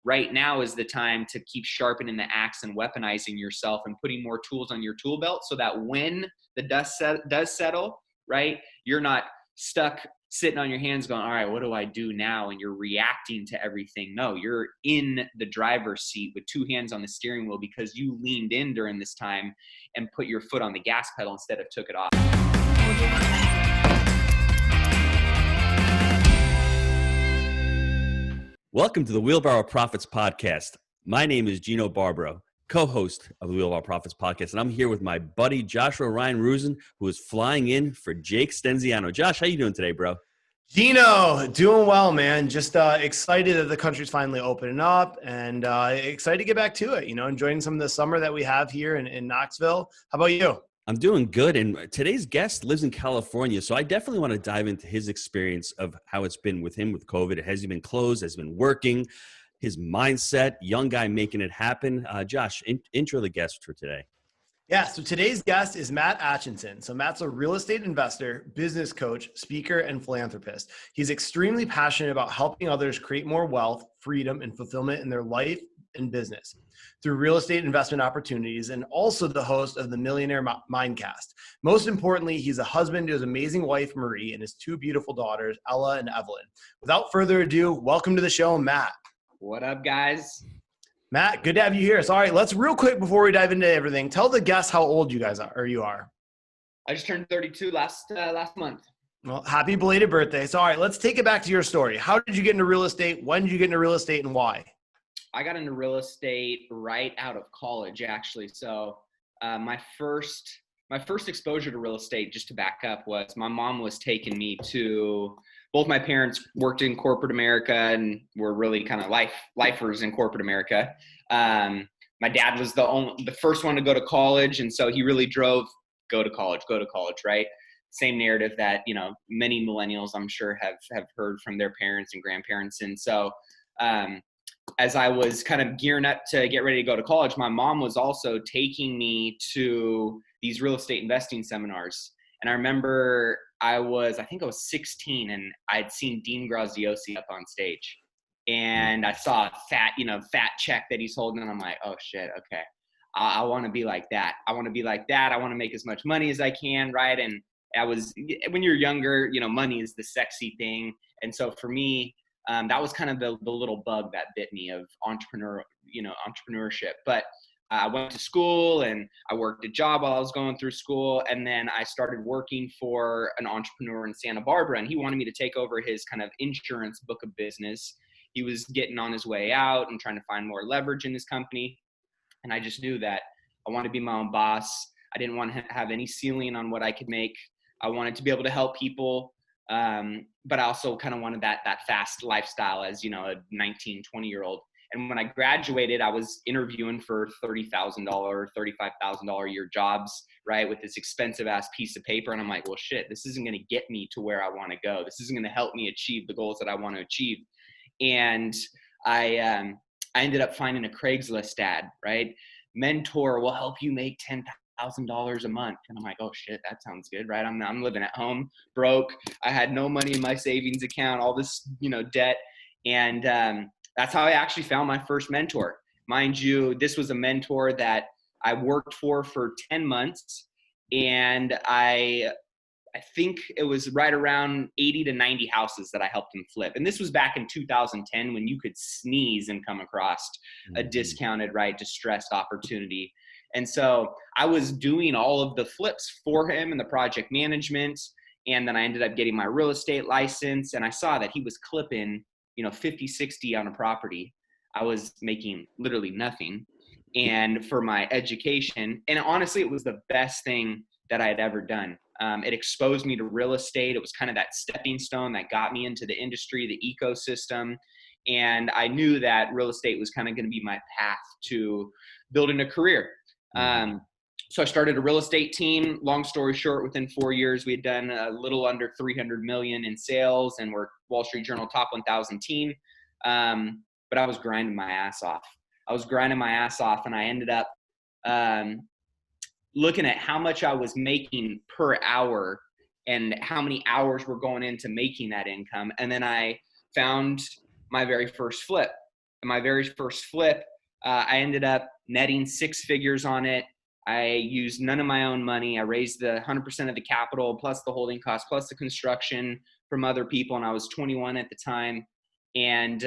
right now is the time to keep sharpening the axe and weaponizing yourself and putting more tools on your tool belt so that when the dust does settle, right, you're not stuck sitting on your hands going, all right, what do I do now? And you're reacting to everything. No, you're in the driver's seat with two hands on the steering wheel because you leaned in during this time and put your foot on the gas pedal instead of took it off. Welcome to the Wheelbarrow Profits Podcast. My name is Gino Barbaro, co-host of the Wheelbarrow Profits Podcast, and I'm here with my buddy Joshua Ryan Rusin, who is flying in for Jake Stenziano. Josh, how you doing today, bro? Gino, doing well, man. Just excited that the country's finally opening up and excited to get back to it, enjoying some of the summer that we have here in Knoxville. How about you? I'm doing good, and today's guest lives in California, so I definitely want to dive into his experience of how it's been with him with COVID. Has he been closed? Has he been working? His mindset, young guy making it happen. Josh, intro the guest for today. Yeah, so today's guest is Matt Aitchison. So Matt's a real estate investor, business coach, speaker, and philanthropist. He's extremely passionate about helping others create more wealth, freedom, and fulfillment in their life and business through real estate investment opportunities, and also the host of the Millionaire Mindcast. Most importantly, he's a husband to his amazing wife, Marie, and his two beautiful daughters, Ella and Evelyn. Without further ado, welcome to the show, Matt. What up, guys? Matt, good to have you here. So, all right, let's real quick before we dive into everything, tell the guests how old you guys are, or you are. I just turned 32 last month. Well, happy belated birthday. So, all right, let's take it back to your story. How did you get into real estate? When did you get into real estate, and why? I got into real estate right out of college, actually. So my first exposure to real estate, just to back up, was my mom was taking me to, both my parents worked in corporate America and were really kind of lifers in corporate America. My dad was the first one to go to college, and so he really drove, go to college, right? Same narrative that, many millennials, I'm sure, have heard from their parents and grandparents. And so as I was kind of gearing up to get ready to go to college, my mom was also taking me to these real estate investing seminars. And I remember I think I was 16, and I'd seen Dean Graziosi up on stage, and I saw a fat check that he's holding. And I'm like, oh shit. Okay. I want to be like that. I want to make as much money as I can. Right. And when you're younger, money is the sexy thing. And so for me, that was kind of the little bug that bit me of entrepreneurship. But I went to school and I worked a job while I was going through school. And then I started working for an entrepreneur in Santa Barbara, and he wanted me to take over his kind of insurance book of business. He was getting on his way out and trying to find more leverage in his company. And I just knew that I wanted to be my own boss. I didn't want to have any ceiling on what I could make. I wanted to be able to help people. But I also kind of wanted that fast lifestyle as, a 19, 20-year-old. And when I graduated, I was interviewing for $30,000, $35,000 a year jobs, right, with this expensive ass piece of paper. And I'm like, well, shit, this isn't going to get me to where I want to go. This isn't going to help me achieve the goals that I want to achieve. And I ended up finding a Craigslist ad, right? Mentor will help you make $10,000 a month. And I'm like, oh shit, that sounds good, right? I'm living at home, broke. I had no money in my savings account, all this, debt. And that's how I actually found my first mentor. Mind you, this was a mentor that I worked for 10 months. And I think it was right around 80 to 90 houses that I helped him flip. And this was back in 2010 when you could sneeze and come across a discounted, right, distressed opportunity. And so I was doing all of the flips for him and the project management. And then I ended up getting my real estate license, and I saw that he was clipping, 50, 60 on a property. I was making literally nothing. And for my education, and honestly, it was the best thing that I had ever done. It exposed me to real estate. It was kind of that stepping stone that got me into the industry, the ecosystem. And I knew that real estate was kind of going to be my path to building a career. So I started a real estate team. Long story short, within 4 years, we had done a little under 300 million in sales, and we're Wall Street Journal top 1,000 team. But I was grinding my ass off. And I ended up looking at how much I was making per hour and how many hours were going into making that income. And then I found my very first flip. my very first flip, I ended up netting 6 figures on it. I used none of my own money. I raised the 100% of the capital, plus the holding cost, plus the construction from other people. And I was 21 at the time. And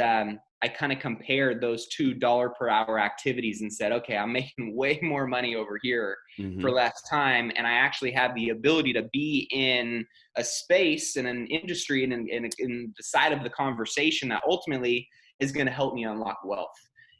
I kind of compared those $2 per hour activities and said, okay, I'm making way more money over here for less time. And I actually have the ability to be in a space and an industry and in the side of the conversation that ultimately is going to help me unlock wealth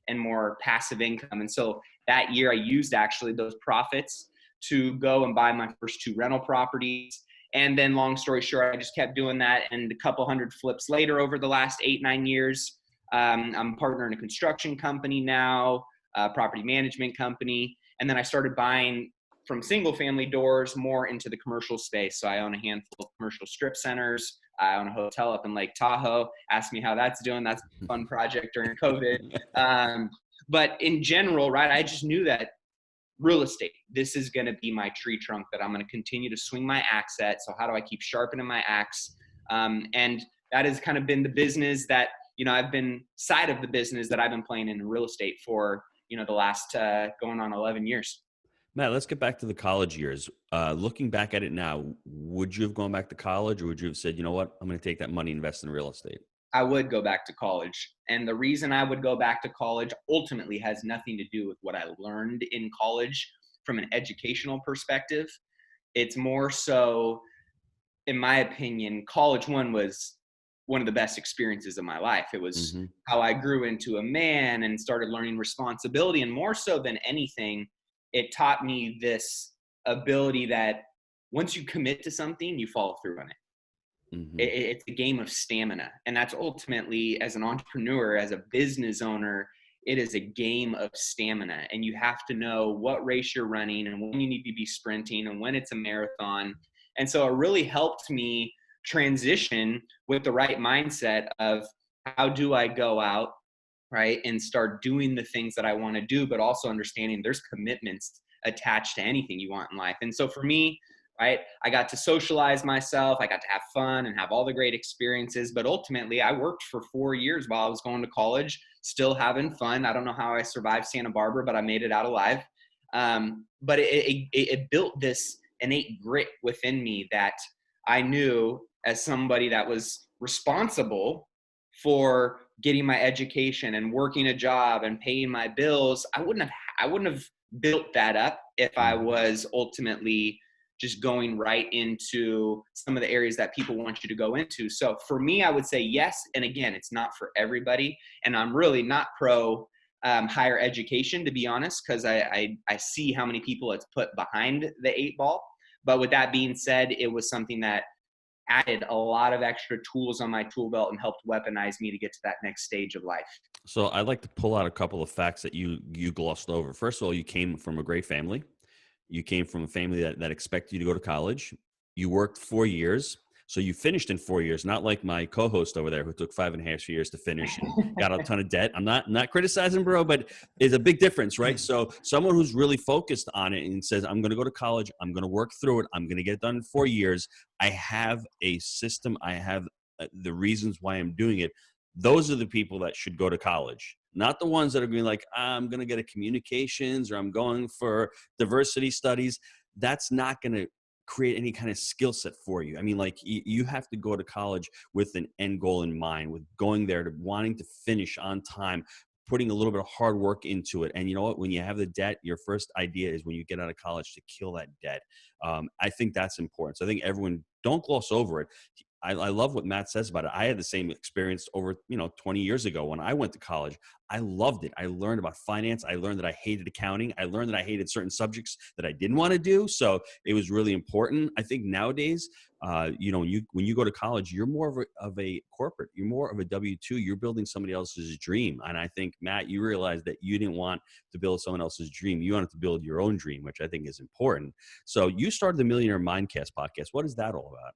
and more passive income. And so that year I used actually those profits to go and buy my first 2 rental properties. And then long story short, I just kept doing that. And a couple hundred flips later over the last 8-9 years, I'm a partner in a construction company now, a property management company. And then I started buying from single family doors more into the commercial space. So I own a handful of commercial strip centers. I own a hotel up in Lake Tahoe. Ask me how that's doing. That's a fun project during COVID. But in general, right, I just knew that real estate, this is going to be my tree trunk that I'm going to continue to swing my axe at. So how do I keep sharpening my axe? And that has kind of been the business that, I've been side of the business that I've been playing in real estate for, the last going on 11 years. Matt, let's get back to the college years. Looking back at it now, would you have gone back to college, or would you have said, you know what, I'm going to take that money and invest in real estate? I would go back to college. And the reason I would go back to college ultimately has nothing to do with what I learned in college from an educational perspective. It's more so, in my opinion, college was one of the best experiences of my life. It was how I grew into a man and started learning responsibility. And more so than anything, it taught me this ability that once you commit to something, you follow through on it. It's a game of stamina. And that's ultimately, as an entrepreneur, as a business owner, it is a game of stamina. And you have to know what race you're running and when you need to be sprinting and when it's a marathon. And so it really helped me transition with the right mindset of how do I go out, right, and start doing the things that I want to do, but also understanding there's commitments attached to anything you want in life. And so for me, right, I got to socialize myself. I got to have fun and have all the great experiences. But ultimately, I worked for 4 years while I was going to college, still having fun. I don't know how I survived Santa Barbara, but I made it out alive. But it built this innate grit within me that I knew, as somebody that was responsible for getting my education and working a job and paying my bills, I wouldn't have built that up if I was ultimately just going right into some of the areas that people want you to go into. So for me, I would say yes. And again, it's not for everybody. And I'm really not pro higher education, to be honest, because I see how many people it's put behind the 8 ball. But with that being said, it was something that added a lot of extra tools on my tool belt and helped weaponize me to get to that next stage of life. So I'd like to pull out a couple of facts that you glossed over. First of all, you came from a great family. You came from a family that expected you to go to college. You worked 4 years. So you finished in 4 years, not like my co-host over there who took 5.5 years to finish and got a ton of debt. I'm not criticizing, bro, but it's a big difference, right? So someone who's really focused on it and says, I'm going to go to college, I'm going to work through it, I'm going to get it done in 4 years. I have a system. I have the reasons why I'm doing it. Those are the people that should go to college, not the ones that are going like, I'm going to get a communications or I'm going for diversity studies. That's not going to create any kind of skill set for you. I mean, like you have to go to college with an end goal in mind, with going there to wanting to finish on time, putting a little bit of hard work into it. And you know what, when you have the debt, your first idea is when you get out of college to kill that debt. I think that's important. So I think everyone, don't gloss over it. I love what Matt says about it. I had the same experience over, 20 years ago when I went to college. I loved it. I learned about finance. I learned that I hated accounting. I learned that I hated certain subjects that I didn't want to do. So it was really important. I think nowadays, when you go to college, you're more of a corporate. You're more of a W-2. You're building somebody else's dream. And I think, Matt, you realized that you didn't want to build someone else's dream. You wanted to build your own dream, which I think is important. So you started the Millionaire Mindcast podcast. What is that all about?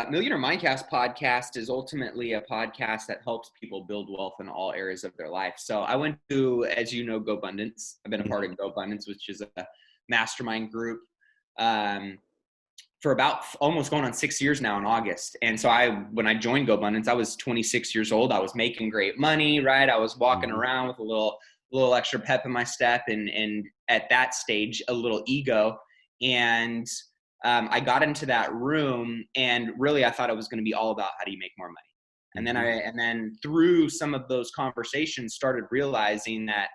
Millionaire Mindcast podcast is ultimately a podcast that helps people build wealth in all areas of their life. So I went to, as you know, GoBundance. I've been a part of GoBundance, which is a mastermind group for about almost going on 6 years now in August. And so when I joined GoBundance, I was 26 years old. I was making great money, right? I was walking around with a little extra pep in my step, and at that stage, a little ego. And I got into that room, and really I thought it was going to be all about how do you make more money. And then through some of those conversations, started realizing that,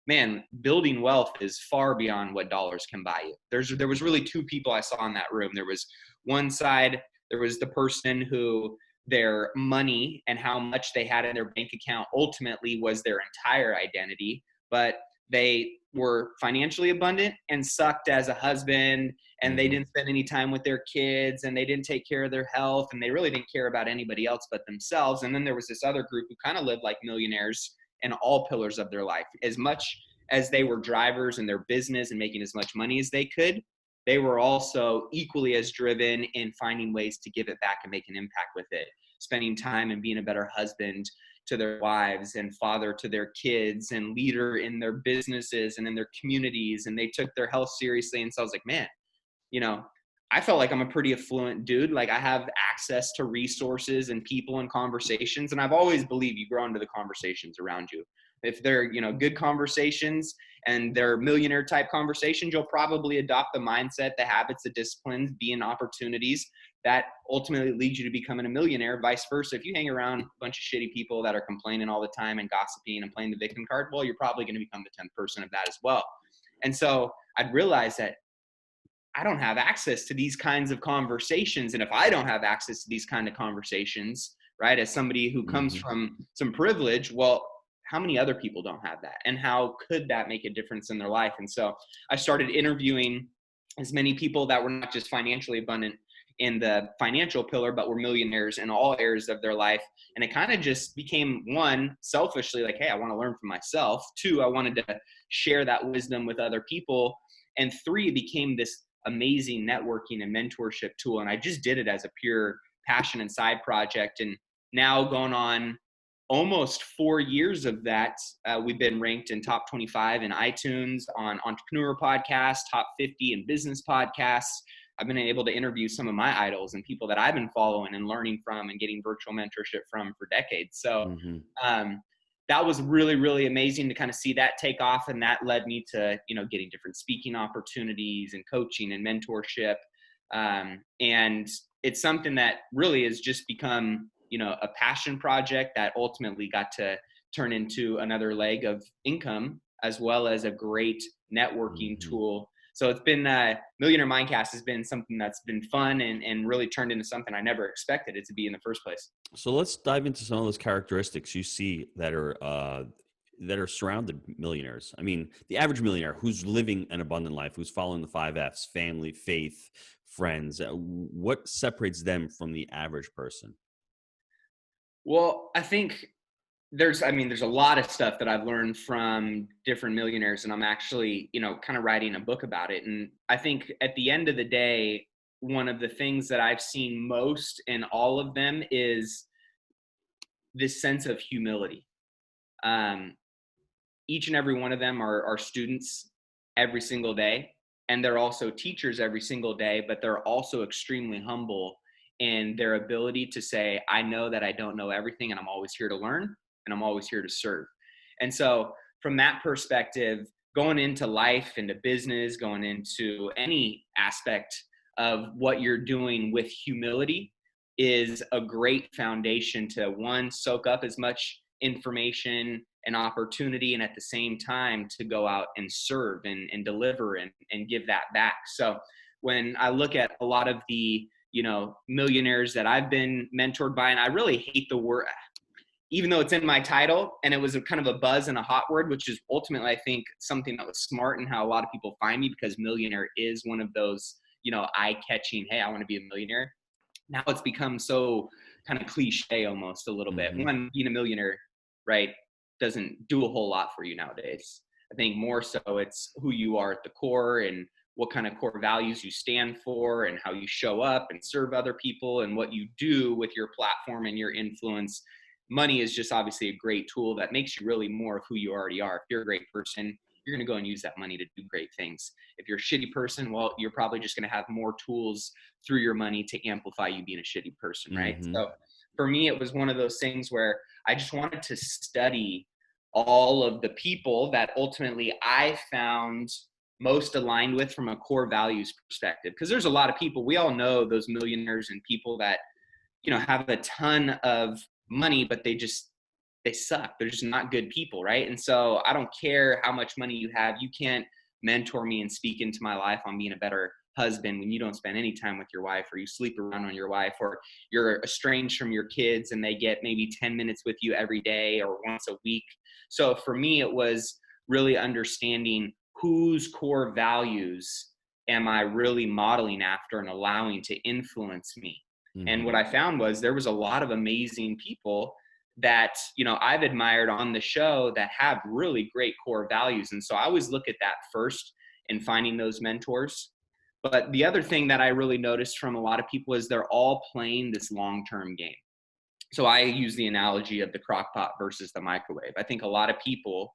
man, building wealth is far beyond what dollars can buy you. There was really two people I saw in that room. There was one side, there was the person who their money and how much they had in their bank account ultimately was their entire identity, but they were financially abundant and sucked as a husband, and they didn't spend any time with their kids, and they didn't take care of their health, and they really didn't care about anybody else but themselves. And then there was this other group who kind of lived like millionaires in all pillars of their life. As much as they were drivers in their business and making as much money as they could, they were also equally as driven in finding ways to give it back and make an impact with it, spending time and being a better husband to their wives and father to their kids and leader in their businesses and in their communities. And they took their health seriously. And so I was like, man, I felt like I'm a pretty affluent dude. Like, I have access to resources and people and conversations. And I've always believed you grow into the conversations around you. If they're, good conversations and they're millionaire type conversations, you'll probably adopt the mindset, the habits, the disciplines, being opportunities that ultimately lead you to becoming a millionaire. Vice versa. If you hang around a bunch of shitty people that are complaining all the time and gossiping and playing the victim card, well, you're probably going to become the 10th person of that as well. And so I'd realized that I don't have access to these kinds of conversations. And if I don't have access to these kind of conversations, right, as somebody who comes from some privilege, well, how many other people don't have that? And how could that make a difference in their life? And so I started interviewing as many people that were not just financially abundant in the financial pillar, but were millionaires in all areas of their life. And it kind of just became, one, selfishly like, hey, I want to learn from myself. Two, I wanted to share that wisdom with other people. And three, it became this amazing networking and mentorship tool. And I just did it as a pure passion and side project. And now going on almost 4 years of that, we've been ranked in top 25 in iTunes, on entrepreneur podcasts, top 50 in business podcasts. I've been able to interview some of my idols and people that I've been following and learning from and getting virtual mentorship from for decades. So that was really, really amazing to kind of see that take off. And that led me to, getting different speaking opportunities and coaching and mentorship. And it's something that really has just become, a passion project that ultimately got to turn into another leg of income, as well as a great networking tool. So it's been, Millionaire Mindcast has been something that's been fun and really turned into something I never expected it to be in the first place. So let's dive into some of those characteristics you see that are surrounded millionaires. I mean, the average millionaire who's living an abundant life, who's following the 5 F's, family, faith, friends, what separates them from the average person? Well, I think there's a lot of stuff that I've learned from different millionaires, and I'm actually, kind of writing a book about it. And I think at the end of the day, one of the things that I've seen most in all of them is this sense of humility. Each and every one of them are students every single day, and they're also teachers every single day, but they're also extremely humble in their ability to say, I know that I don't know everything, and I'm always here to learn, and I'm always here to serve. And so from that perspective, going into life, into business, going into any aspect of what you're doing with humility is a great foundation to, one, soak up as much information and opportunity, and at the same time to go out and serve and deliver and give that back. So when I look at a lot of the millionaires that I've been mentored by, and I really hate the word, even though it's in my title, and it was a kind of a buzz and a hot word, which is ultimately, I think, something that was smart in how a lot of people find me, because millionaire is one of those, eye-catching, hey, I want to be a millionaire. Now it's become so kind of cliche almost a little bit. One, being a millionaire, right, doesn't do a whole lot for you nowadays. I think more so it's who you are at the core, and what kind of core values you stand for, and how you show up and serve other people, and what you do with your platform and your influence. Money is just obviously a great tool that makes you really more of who you already are. If you're a great person, you're going to go and use that money to do great things. If you're a shitty person, well, you're probably just going to have more tools through your money to amplify you being a shitty person, right? Mm-hmm. So for me, it was one of those things where I just wanted to study all of the people that ultimately I found most aligned with from a core values perspective. Because there's a lot of people, we all know those millionaires and people that, you know, have a ton of money, but they suck. They're just not good people, right? And so I don't care how much money you have. You can't mentor me and speak into my life on being a better husband when you don't spend any time with your wife, or you sleep around on your wife, or you're estranged from your kids and they get maybe 10 minutes with you every day or once a week. So for me, it was really understanding whose core values am I really modeling after and allowing to influence me. Mm-hmm. And what I found was there was a lot of amazing people that, you know, I've admired on the show that have really great core values. And so I always look at that first in finding those mentors. But the other thing that I really noticed from a lot of people is they're all playing this long-term game. So I use the analogy of the crock pot versus the microwave. I think a lot of people,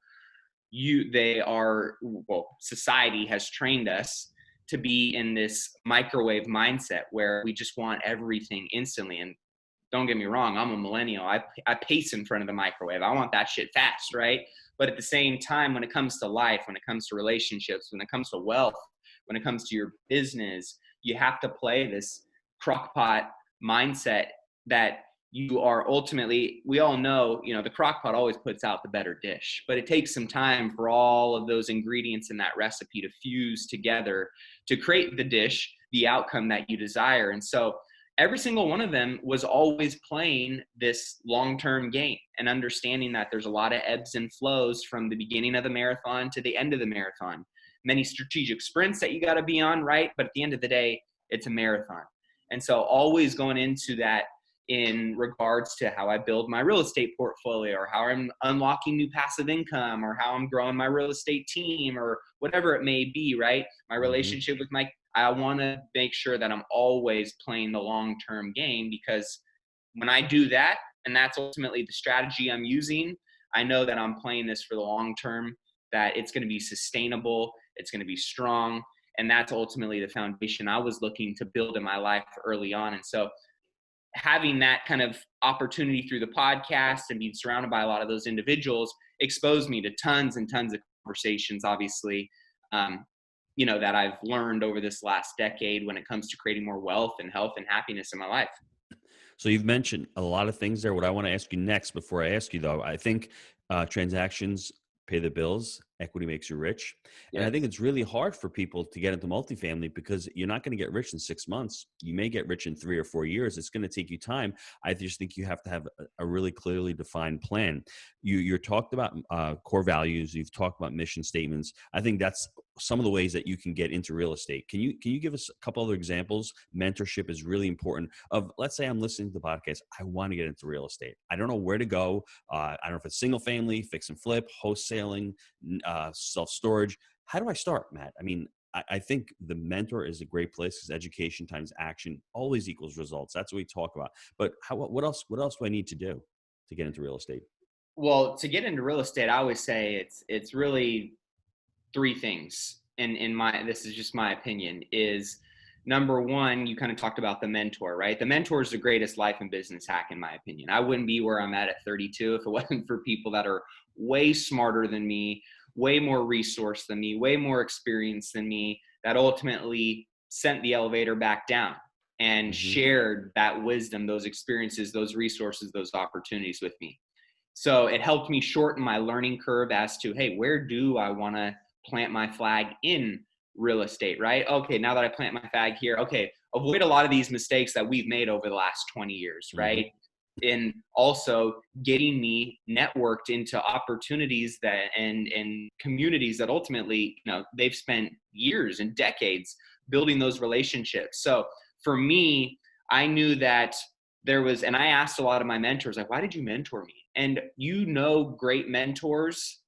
society has trained us to be in this microwave mindset where we just want everything instantly. And don't get me wrong, I'm a millennial. I pace in front of the microwave. I want that shit fast, right? But at the same time, when it comes to life, when it comes to relationships, when it comes to wealth, when it comes to your business, you have to play this crockpot mindset that you are ultimately, we all know, you know, the crockpot always puts out the better dish, but it takes some time for all of those ingredients in that recipe to fuse together to create the dish, the outcome that you desire. And so every single one of them was always playing this long-term game and understanding that there's a lot of ebbs and flows from the beginning of the marathon to the end of the marathon. Many strategic sprints that you got to be on, right? But at the end of the day, it's a marathon. And so always going into that in regards to how I build my real estate portfolio, or how I'm unlocking new passive income, or how I'm growing my real estate team, or whatever it may be, right? My relationship with I want to make sure that I'm always playing the long-term game, because when I do that, and that's ultimately the strategy I'm using, I know that I'm playing this for the long term, that it's going to be sustainable, it's going to be strong, and that's ultimately the foundation I was looking to build in my life early on. And so having that kind of opportunity through the podcast and being surrounded by a lot of those individuals exposed me to tons and tons of conversations, obviously, you know, that I've learned over this last decade when it comes to creating more wealth and health and happiness in my life. So you've mentioned a lot of things there. What I want to ask you next, before I ask you though, I think transactions pay the bills, equity makes you rich. Yeah. And I think it's really hard for people to get into multifamily because you're not going to get rich in 6 months. You may get rich in 3 or 4 years. It's going to take you time. I just think you have to have a really clearly defined plan. You're talked about core values. You've talked about mission statements. I think that's some of the ways that you can get into real estate. Can you give us a couple other examples? Mentorship is really important. Of, let's say I'm listening to the podcast, I want to get into real estate. I don't know where to go. I don't know if it's single family, fix and flip, wholesaling, self-storage. How do I start, Matt? I mean, I think the mentor is a great place because education times action always equals results. That's what we talk about. But what else do I need to do to get into real estate? Well, to get into real estate, I always say it's really 3 things. And this is just my opinion, is number one, you kind of talked about the mentor, right? The mentor is the greatest life and business hack, in my opinion. I wouldn't be where I'm at 32 if it wasn't for people that are way smarter than me, way more resourced than me, way more experienced than me, that ultimately sent the elevator back down and shared that wisdom, those experiences, those resources, those opportunities with me. So it helped me shorten my learning curve as to, hey, where do I want to plant my flag in real estate, right? Okay, now that I plant my flag here, okay, avoid a lot of these mistakes that we've made over the last 20 years, right? And also getting me networked into opportunities that and communities that ultimately, you know, they've spent years and decades building those relationships. So for me, I knew that there was, and I asked a lot of my mentors, like, why did you mentor me? And you know, great mentors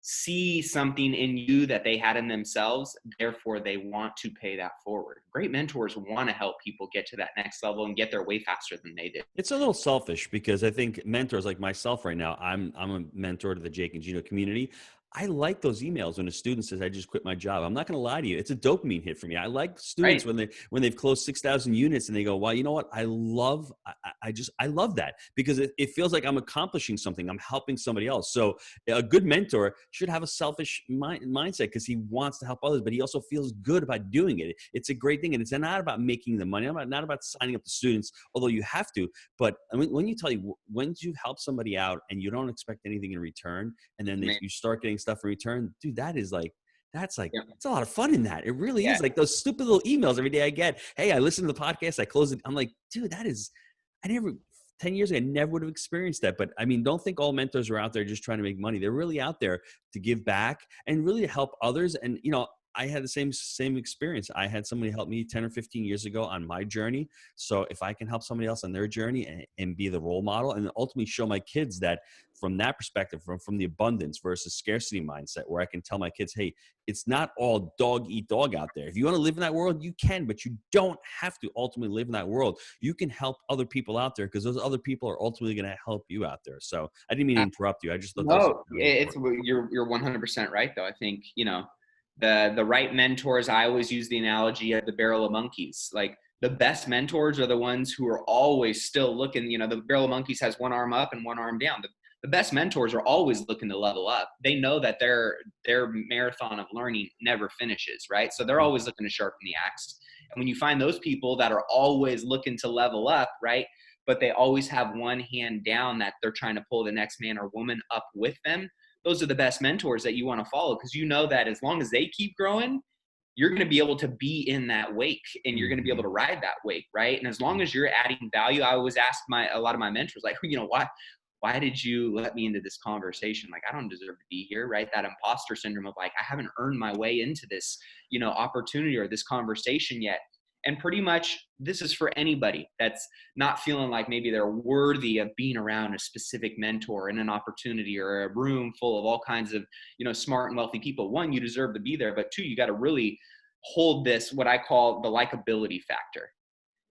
see something in you that they had in themselves, therefore they want to pay that forward. Great mentors want to help people get to that next level and get there way faster than they did. It's a little selfish because I think mentors like myself right now, I'm a mentor to the Jake and Gino community. I like those emails when a student says, I just quit my job. I'm not going to lie to you. It's a dopamine hit for me. I like students Right. when they've closed 6,000 units and they go, well, you know what? I love that because it feels like I'm accomplishing something. I'm helping somebody else. So a good mentor should have a selfish mindset because he wants to help others, but he also feels good about doing it. It's a great thing. And it's not about making the money. Not about signing up the students, although you have to. But I mean, when you help somebody out and you don't expect anything in return, and then you start getting stuff in return, dude, that's it's a lot of fun in that. It really is. Like those stupid little emails every day I get. Hey, I listen to the podcast. I close it. I'm like, dude, 10 years ago, I never would have experienced that. But I mean, don't think all mentors are out there just trying to make money. They're really out there to give back and really to help others. And, I had the same experience. I had somebody help me 10 or 15 years ago on my journey. So if I can help somebody else on their journey and be the role model and ultimately show my kids that from that perspective, from the abundance versus scarcity mindset, where I can tell my kids, hey, it's not all dog eat dog out there. If you want to live in that world, you can, but you don't have to ultimately live in that world. You can help other people out there because those other people are ultimately going to help you out there. So I didn't mean to interrupt you. I just thought you're 100% right though. I think, the right mentors, I always use the analogy of the barrel of monkeys. Like the best mentors are the ones who are always still looking, the barrel of monkeys has one arm up and one arm down. The best mentors are always looking to level up. They know that their marathon of learning never finishes, right? So they're always looking to sharpen the axe. And when you find those people that are always looking to level up, right, but they always have one hand down that they're trying to pull the next man or woman up with them, those are the best mentors that you want to follow, because you know that as long as they keep growing, you're going to be able to be in that wake and you're going to be able to ride that wake, right? And as long as you're adding value, I always ask a lot of my mentors, like, why did you let me into this conversation? Like, I don't deserve to be here, right? That imposter syndrome of like, I haven't earned my way into this, opportunity or this conversation yet. And pretty much this is for anybody that's not feeling like maybe they're worthy of being around a specific mentor in an opportunity or a room full of all kinds of, smart and wealthy people. One, you deserve to be there, but two, you got to really hold this, what I call the likability factor.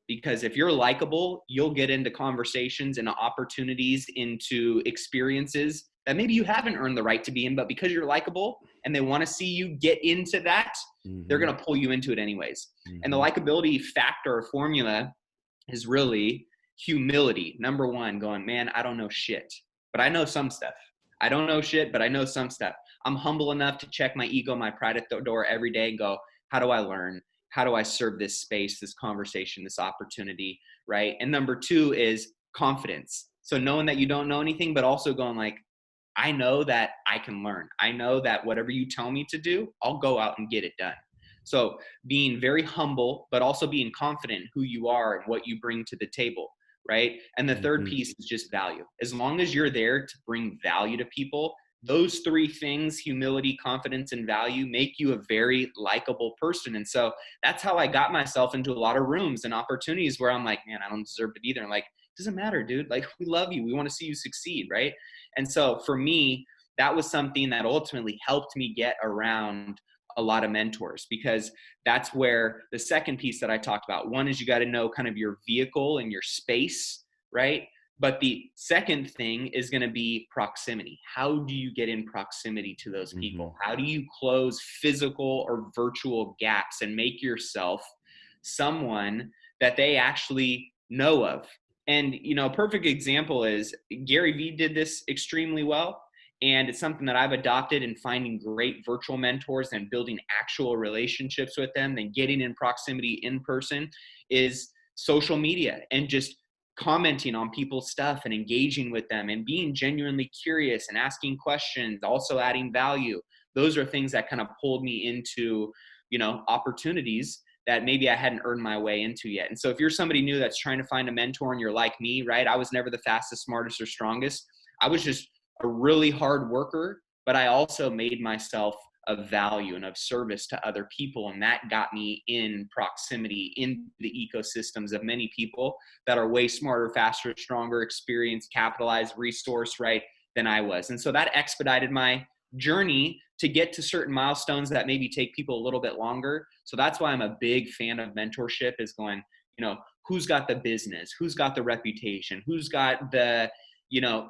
Because if you're likable, you'll get into conversations and opportunities, into experiences that maybe you haven't earned the right to be in, but because you're likable and they want to see you get into that, they're going to pull you into it anyways. And the likability factor or formula is really humility. Number one, going, man, I don't know shit, but I know some stuff. I don't know shit, but I know some stuff. I'm humble enough to check my ego, my pride at the door every day and go, how do I learn? How do I serve this space, this conversation, this opportunity, right? And number two is confidence. So knowing that you don't know anything, but also going like, I know that I can learn. I know that whatever you tell me to do, I'll go out and get it done. So being very humble, but also being confident in who you are and what you bring to the table, right? And the third piece is just value. As long as you're there to bring value to people, those three things, humility, confidence, and value, make you a very likable person. And so that's how I got myself into a lot of rooms and opportunities where I'm like, man, I don't deserve to be there. And like, it doesn't matter, dude. Like, we love you. We want to see you succeed, right? And so for me, that was something that ultimately helped me get around a lot of mentors, because that's where the second piece that I talked about, one is you got to know kind of your vehicle and your space, right? But the second thing is going to be proximity. How do you get in proximity to those people? How do you close physical or virtual gaps and make yourself someone that they actually know of? And, a perfect example is Gary Vee did this extremely well. And it's something that I've adopted in finding great virtual mentors and building actual relationships with them and getting in proximity in person is social media and just commenting on people's stuff and engaging with them and being genuinely curious and asking questions, also adding value. Those are things that kind of pulled me into, opportunities that maybe I hadn't earned my way into yet. And so if you're somebody new that's trying to find a mentor and you're like me, right? I was never the fastest, smartest, or strongest. I was just a really hard worker, but I also made myself of value and of service to other people. And that got me in proximity in the ecosystems of many people that are way smarter, faster, stronger, experienced, capitalized, resource, right, than I was. And so that expedited my journey to get to certain milestones that maybe take people a little bit longer. So that's why I'm a big fan of mentorship, is going, who's got the business, who's got the reputation, who's got the,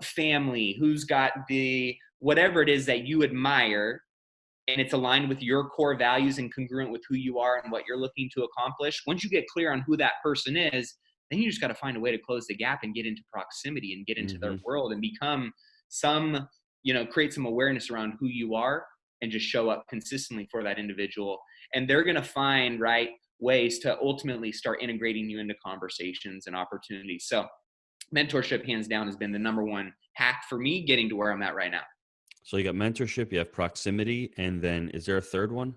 family, who's got the whatever it is that you admire, and it's aligned with your core values and congruent with who you are and what you're looking to accomplish. Once you get clear on who that person is, then you just got to find a way to close the gap and get into proximity and get into their world and become create some awareness around who you are and just show up consistently for that individual. And they're going to find ways to ultimately start integrating you into conversations and opportunities. So mentorship, hands down, has been the number one hack for me getting to where I'm at right now. So you got mentorship, you have proximity, and then is there a third one?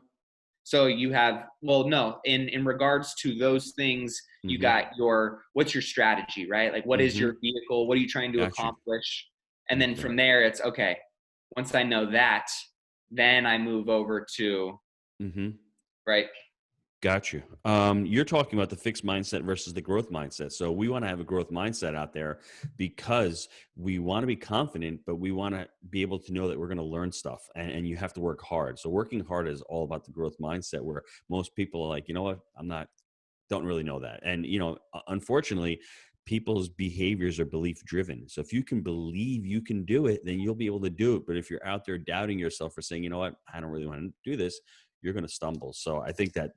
So you have, in regards to those things, you got what's your strategy, right? Like, what is your vehicle? What are you trying to accomplish? And then from there, it's okay. Once I know that, then I move over to, right? Got you. You're talking about the fixed mindset versus the growth mindset. So we want to have a growth mindset out there because we want to be confident, but we want to be able to know that we're going to learn stuff, and you have to work hard. So working hard is all about the growth mindset, where most people are like, you know what, don't really know that. And, unfortunately, people's behaviors are belief driven. So if you can believe you can do it, then you'll be able to do it. But if you're out there doubting yourself or saying, you know what, I don't really want to do this, you're going to stumble. So I think that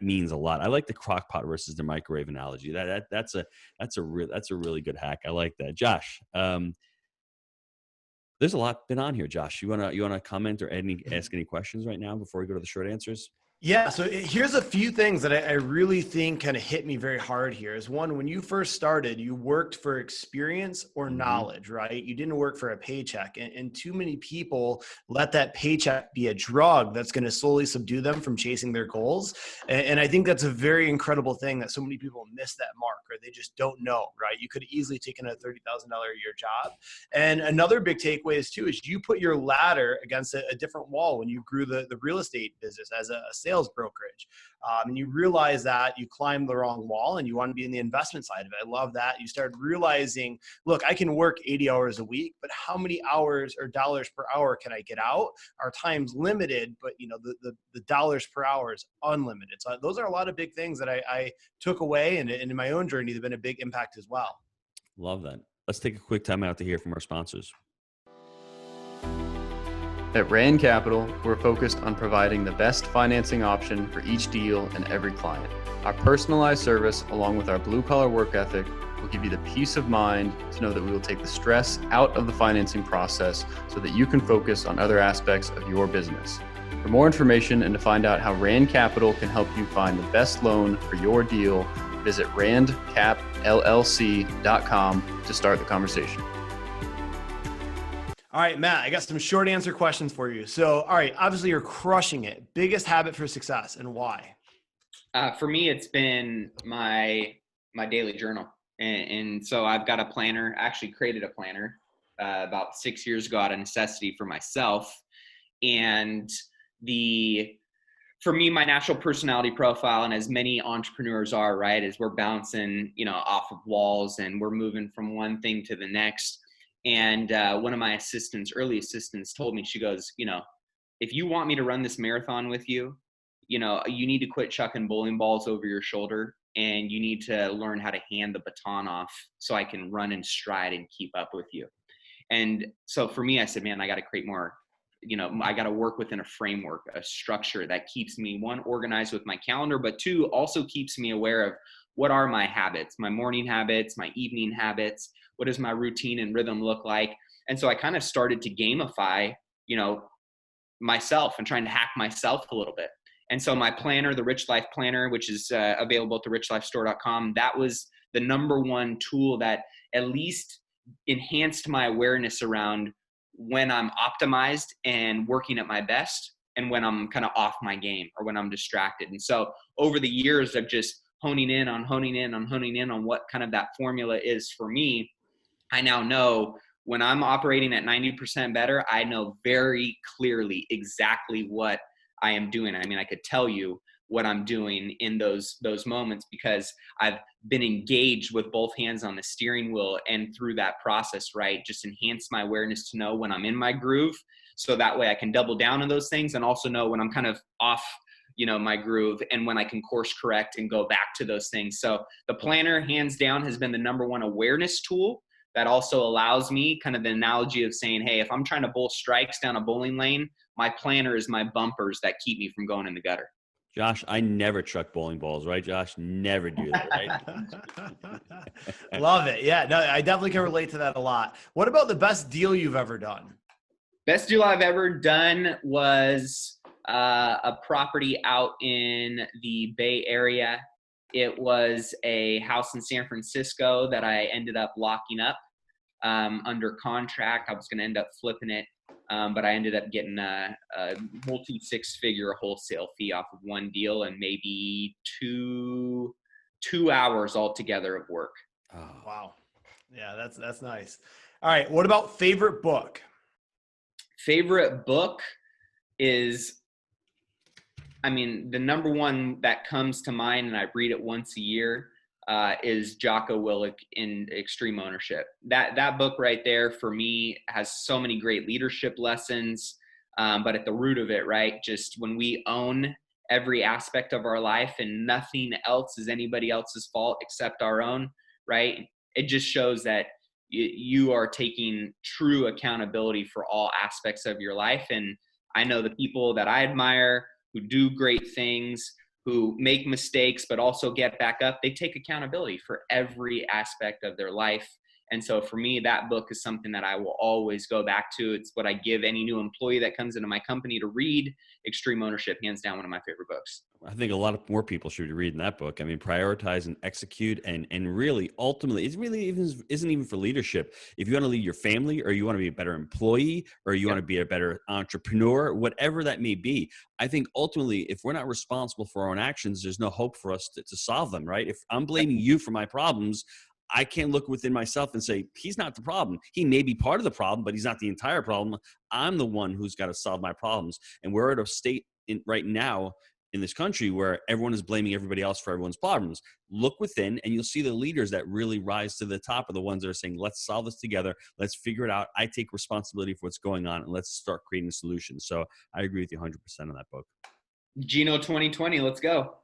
means a lot. I like the crock pot versus the microwave analogy. That's a really good hack. I like that. Josh, there's a lot been on here. Josh, you want to comment or ask any questions right now before we go to the short answers? Yeah. So here's a few things that I really think kind of hit me very hard here. Is one, when you first started, you worked for experience or knowledge, right? You didn't work for a paycheck. And too many people let that paycheck be a drug that's going to slowly subdue them from chasing their goals. And I think that's a very incredible thing that so many people miss that mark, or they just don't know, right? You could have easily taken a $30,000 a year job. And another big takeaway is you put your ladder against a different wall when you grew the real estate business as a sales brokerage. And you realize that you climbed the wrong wall and you want to be in the investment side of it. I love that. You started realizing, look, I can work 80 hours a week, but how many hours or dollars per hour can I get out? Our time's limited, but the dollars per hour is unlimited. So those are a lot of big things that I took away, and in my own journey, they've been a big impact as well. Love that. Let's take a quick time out to hear from our sponsors. At Rand Capital, we're focused on providing the best financing option for each deal and every client. Our personalized service, along with our blue-collar work ethic, will give you the peace of mind to know that we will take the stress out of the financing process so that you can focus on other aspects of your business. For more information and to find out how Rand Capital can help you find the best loan for your deal, visit randcapllc.com to start the conversation. All right, Matt, I got some short answer questions for you. So, all right, obviously you're crushing it. Biggest habit for success and why? For me, it's been my daily journal. And so I've got a planner, actually created a planner about 6 years ago out of necessity for myself. And for me, my natural personality profile, and as many entrepreneurs are, right, is we're bouncing, off of walls and we're moving from one thing to the next. And one of my early assistants told me, she goes, if you want me to run this marathon with you, you need to quit chucking bowling balls over your shoulder, and you need to learn how to hand the baton off so I can run in stride and keep up with you. And so for me, I said, man, I got to create more, I got to work within a framework, a structure that keeps me, one, organized with my calendar, but two, also keeps me aware of what are my habits, my morning habits, my evening habits. What does my routine and rhythm look like? And so I kind of started to gamify, myself and trying to hack myself a little bit. And so my planner, the Rich Life Planner, which is available at therichlifestore.com, that was the number one tool that at least enhanced my awareness around when I'm optimized and working at my best and when I'm kind of off my game or when I'm distracted. And so over the years of just honing in on what kind of that formula is for me, I now know when I'm operating at 90% better, I know very clearly exactly what I am doing. I mean, I could tell you what I'm doing in those moments because I've been engaged with both hands on the steering wheel, and through that process, right, just enhance my awareness to know when I'm in my groove. So that way I can double down on those things and also know when I'm kind of off, my groove, and when I can course correct and go back to those things. So the planner, hands down, has been the number one awareness tool that also allows me, kind of the analogy of saying, hey, if I'm trying to bowl strikes down a bowling lane, my planner is my bumpers that keep me from going in the gutter. Josh, I never chuck bowling balls, right, Josh? Never do that, right? Love it. Yeah, no, I definitely can relate to that a lot. What about the best deal you've ever done? Best deal I've ever done was a property out in the Bay Area. It was a house in San Francisco that I ended up locking up under contract. I was going to end up flipping it, but I ended up getting a multi-six-figure wholesale fee off of one deal and maybe two hours altogether of work. Oh, wow. Yeah, that's nice. All right. What about favorite book? Favorite book is, I mean, the number one that comes to mind, and I read it once a year, is Jocko Willink in Extreme Ownership. That book right there for me has so many great leadership lessons, but at the root of it, right, just when we own every aspect of our life and nothing else is anybody else's fault except our own, right, it just shows that you are taking true accountability for all aspects of your life. And I know the people that I admire who do great things, who make mistakes, but also get back up, they take accountability for every aspect of their life. And so for me, that book is something that I will always go back to. It's what I give any new employee that comes into my company to read. Extreme Ownership, hands down, one of my favorite books. I think a lot of more people should be reading that book. I mean, prioritize and execute, and really, ultimately, it really isn't even for leadership. If you want to lead your family, or you want to be a better employee, or you want to be a better entrepreneur, whatever that may be, I think ultimately, if we're not responsible for our own actions, there's no hope for us to solve them, right? If I'm blaming you for my problems, I can't look within myself and say, he's not the problem. He may be part of the problem, but he's not the entire problem. I'm the one who's got to solve my problems. And we're at a state right now in this country where everyone is blaming everybody else for everyone's problems. Look within and you'll see the leaders that really rise to the top are the ones that are saying, let's solve this together. Let's figure it out. I take responsibility for what's going on and let's start creating solutions. So I agree with you 100% on that book. Gino 2020, let's go.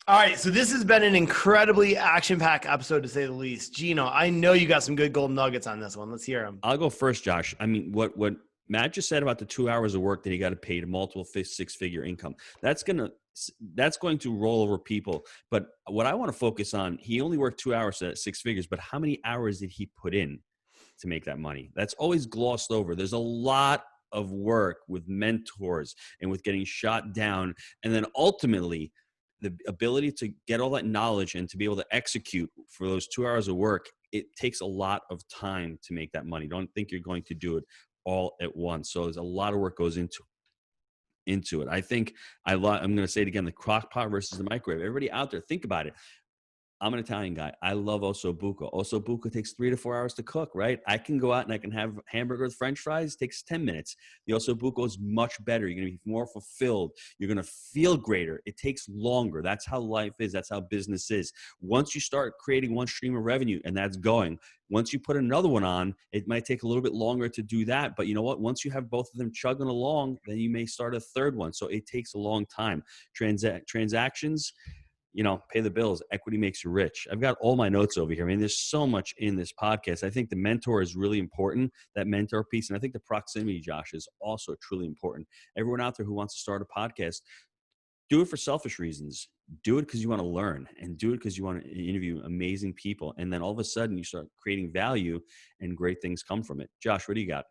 All right, so this has been an incredibly action-packed episode, to say the least. Gino, I know you got some good golden nuggets on this one. Let's hear them. I'll go first, Josh. I mean, what Matt just said about the 2 hours of work that he got to pay to multiple six-figure income, that's going to roll over people. But what I want to focus on, he only worked 2 hours at six figures, but how many hours did he put in to make that money? That's always glossed over. There's a lot of work with mentors and with getting shot down, and then ultimately the ability to get all that knowledge and to be able to execute for those 2 hours of work. It takes a lot of time to make that money. Don't think you're going to do it all at once. So there's a lot of work goes into it. I think I'm going to say it again, the crock pot versus the microwave. Everybody out there, think about it. I'm an Italian guy. I love ossobuco. Ossobuco takes 3 to 4 hours to cook, right? I can go out and I can have hamburger with French fries. It takes 10 minutes. The ossobuco is much better. You're going to be more fulfilled. You're going to feel greater. It takes longer. That's how life is. That's how business is. Once you start creating one stream of revenue and that's going, once you put another one on, it might take a little bit longer to do that. But you know what? Once you have both of them chugging along, then you may start a third one. So it takes a long time. Transactions, pay the bills. Equity makes you rich. I've got all my notes over here. I mean, there's so much in this podcast. I think the mentor is really important, that mentor piece. And I think the proximity, Josh, is also truly important. Everyone out there who wants to start a podcast, do it for selfish reasons. Do it because you want to learn, and do it because you want to interview amazing people. And then all of a sudden you start creating value and great things come from it. Josh, what do you got?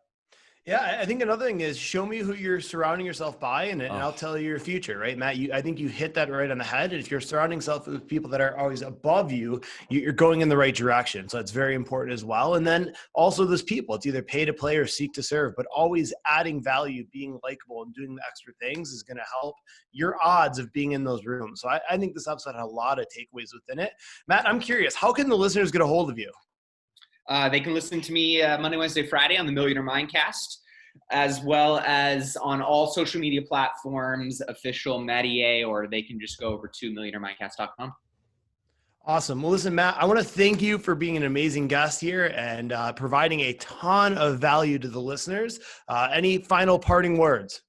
Yeah, I think another thing is show me who you're surrounding yourself by, and I'll tell you your future, right, Matt? I think you hit that right on the head. And if you're surrounding yourself with people that are always above you, you're going in the right direction. So it's very important as well. And then also those people, it's either pay to play or seek to serve, but always adding value, being likable, and doing the extra things is going to help your odds of being in those rooms. So I think this episode had a lot of takeaways within it. Matt, I'm curious, how can the listeners get a hold of you? They can listen to me Monday, Wednesday, Friday on the Millionaire Mindcast, as well as on all social media platforms, official Mattier, or they can just go over to millionairemindcast.com. Awesome. Well, listen, Matt, I want to thank you for being an amazing guest here and providing a ton of value to the listeners. Any final parting words?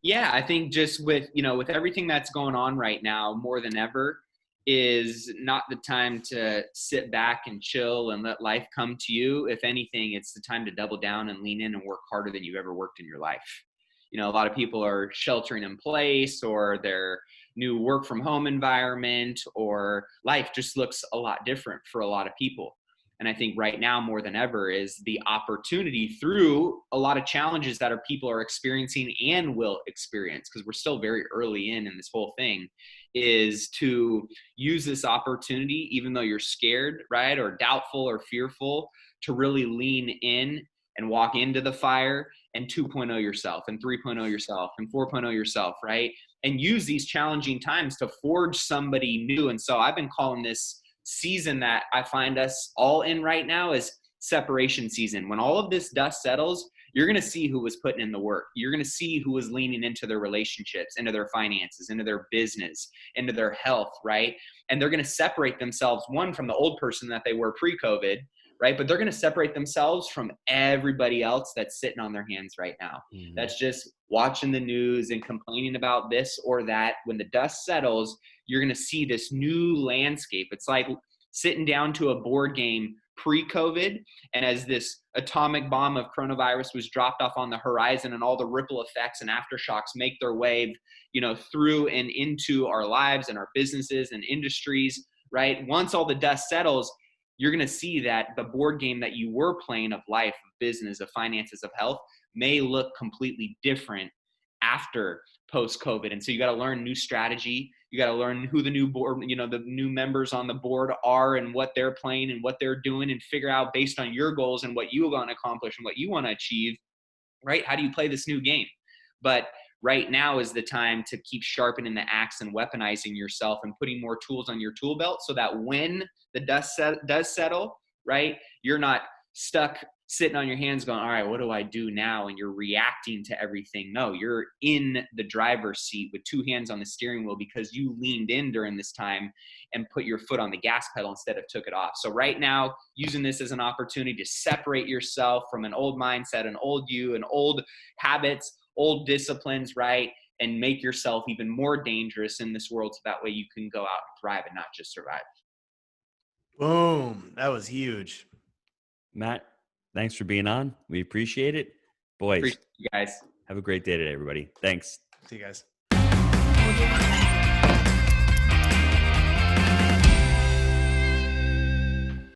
Yeah, I think just with everything that's going on right now, more than ever, is not the time to sit back and chill and let life come to you. If anything, it's the time to double down and lean in and work harder than you've ever worked in your life. A lot of people are sheltering in place, or their new work from home environment, or life just looks a lot different for a lot of people. And I think right now more than ever is the opportunity through a lot of challenges that our people are experiencing and will experience, because we're still very early in this whole thing, is to use this opportunity, even though you're scared, right, or doubtful or fearful, to really lean in and walk into the fire and 2.0 yourself and 3.0 yourself and 4.0 yourself, right? And use these challenging times to forge somebody new. And so I've been calling this season that I find us all in right now is separation season. When all of this dust settles, you're going to see who was putting in the work. You're going to see who was leaning into their relationships, into their finances, into their business, into their health, right? And they're going to separate themselves, one, from the old person that they were pre-COVID, right? But they're going to separate themselves from everybody else that's sitting on their hands right now. Mm-hmm. That's just watching the news and complaining about this or that. When the dust settles, you're going to see this new landscape. It's like sitting down to a board game pre-COVID, and as this atomic bomb of coronavirus was dropped off on the horizon, and all the ripple effects and aftershocks make their way, through and into our lives and our businesses and industries, right? Once all the dust settles, you're going to see that the board game that you were playing of life, of business, of finances, of health may look completely different after post-COVID. And so you got to learn new strategy. You got to learn who the new board, the new members on the board are and what they're playing and what they're doing, and figure out based on your goals and what you want to accomplish and what you want to achieve, right? How do you play this new game? But right now is the time to keep sharpening the axe and weaponizing yourself and putting more tools on your tool belt, so that when the dust does settle, right, you're not stuck sitting on your hands going, all right, what do I do now? And you're reacting to everything. No, you're in the driver's seat with two hands on the steering wheel, because you leaned in during this time and put your foot on the gas pedal instead of took it off. So right now, using this as an opportunity to separate yourself from an old mindset, an old you, and old habits, old disciplines, right? And make yourself even more dangerous in this world, so that way you can go out and thrive and not just survive. Boom. That was huge. Matt, thanks for being on. We appreciate it. Boys, Appreciate you guys. Have a great day today, everybody. Thanks. See you guys.